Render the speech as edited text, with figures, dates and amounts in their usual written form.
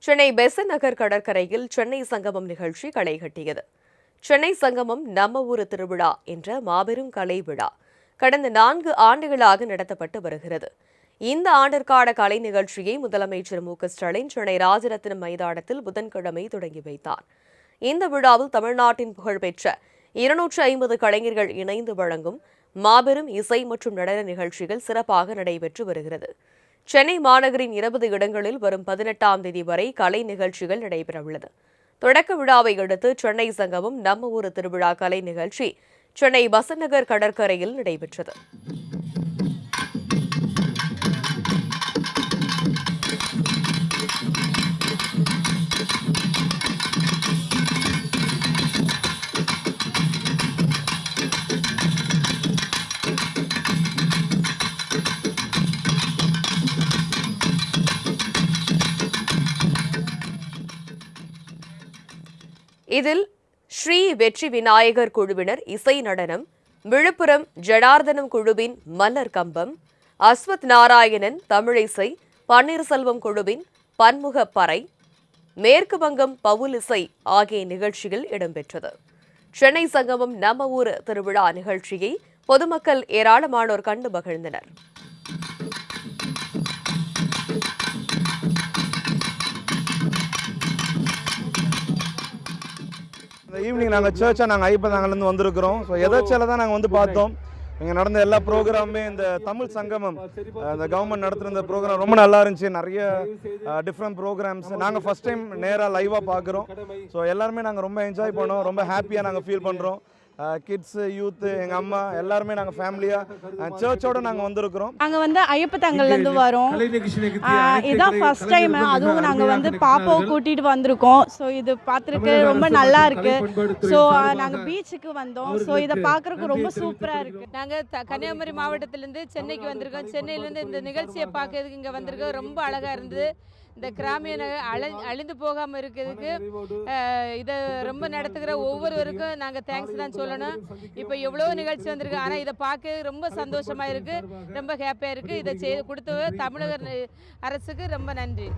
சென்னை பெசன்ட் நகர் கடற்கரையில் சென்னை சங்கமம் நிகழ்ச்சி களை கட்டியது. சென்னை சங்கமம் நம்ம ஊர் திருவிழா என்ற மாபெரும் கலை விழா கடந்த 4 ஆண்டுகளாக நடத்தப்பட்டு வருகிறது. இந்த ஆண்டிற்கான கலை நிகழ்ச்சியை முதலமைச்சர் மு.க.ஸ்டாலின் சென்னை ராஜரத்தினம் மைதானத்தில் புதன்கிழமை தொடங்கி வைத்தார். இந்த விழாவில் தமிழ்நாட்டின் புகழ்பெற்ற 250 கலைஞர்கள் இணைந்து வழங்கும் மாபெரும் இசை மற்றும் நடன நிகழ்ச்சிகள் சிறப்பாக நடைபெற்று வருகிறது. சென்னை மாநகரின் 20 இடங்களில் வரும் 18ஆம் தேதி வரை கலை நிகழ்ச்சிகள் நடைபெறவுள்ளது. தொடக்க விழாவை அடுத்து சென்னை சங்கமம் நம்ம ஊர் திருவிழா கலை நிகழ்ச்சி சென்னை பெசன்ட் நகர் கடற்கரையில் நடைபெற்றது. இதில் ஸ்ரீ வெற்றி விநாயகர் குழுவினர் இசை நடனம், விழுப்புரம் ஜனார்தனம் குழுவின் மலர் கம்பம், அஸ்வத் நாராயணன் தமிழிசை, பன்னீர்செல்வம் குழுவின் பன்முக பறை, மேற்கு வங்கம் பவுல் இசை ஆகிய நிகழ்ச்சிகள் இடம்பெற்றது. சென்னை சங்கமம் நம்ம ஊர் திருவிழா நிகழ்ச்சியை பொதுமக்கள் ஏராளமானோர் கண்டு மகிழ்ந்தனர். ஈவினிங் நாங்கள் சர்ச்சாக நாங்கள் ஐப்பதாங்கலேருந்து வந்திருக்கிறோம். ஸோ எதாச்சியில் தான் நாங்கள் வந்து பார்த்தோம். இங்கே நடந்த எல்லா ப்ரோக்ராமுமே இந்த தமிழ் சங்கமம் இந்த கவர்மெண்ட் நடத்துகிற இந்த ப்ரோக்ராம் ரொம்ப நல்லா இருந்துச்சு. நிறைய டிஃப்ரெண்ட் ப்ரோக்ராம்ஸ் நாங்கள் ஃபஸ்ட் டைம் நேராக லைவாக பார்க்குறோம். ஸோ எல்லாருமே நாங்கள் ரொம்ப என்ஜாய் பண்ணோம். ரொம்ப ஹாப்பியாக நாங்கள் ஃபீல் பண்ணுறோம். கிட்ஸு, யூத்து, எங்கள் அம்மா எல்லாருமே நாங்கள் ஃபேமிலியாக சர்ச்சோடு நாங்கள் வந்திருக்கிறோம். நாங்கள் வந்து ஐயப்பத்தாங்கல்லேருந்து வரோம். இதுதான் ஃபர்ஸ்ட் டைம். அதுவும் நாங்கள் வந்து பாப்பாவை கூட்டிகிட்டு வந்திருக்கோம். ஸோ இது பார்த்துருக்கு ரொம்ப நல்லா இருக்கு. ஸோ நாங்கள் பீச்சுக்கு வந்தோம். ஸோ இதை பார்க்குறதுக்கு ரொம்ப சூப்பராக இருக்குது. நாங்கள் கன்னியாகுமரி மாவட்டத்திலேருந்து சென்னைக்கு வந்திருக்கோம். சென்னையிலேருந்து இந்த நிகழ்ச்சியை பார்க்கறதுக்கு இங்கே வந்திருக்கோம். ரொம்ப அழகாக இருந்தது. இந்த கிராமிய அழிந்து போகாமல் இருக்கிறதுக்கு இதை ரொம்ப நடத்துகிற ஒவ்வொருவருக்கும் நாங்கள் தேங்க்ஸ் தான் சொல்லணும். இப்போ எவ்வளோ நிகழ்ச்சி வந்திருக்கு. ஆனால் இதை பார்க்க ரொம்ப சந்தோஷமாக இருக்குது. ரொம்ப ஹாப்பியாக இருக்குது. இதை கொடுத்த தமிழக அரசுக்கு ரொம்ப நன்றி.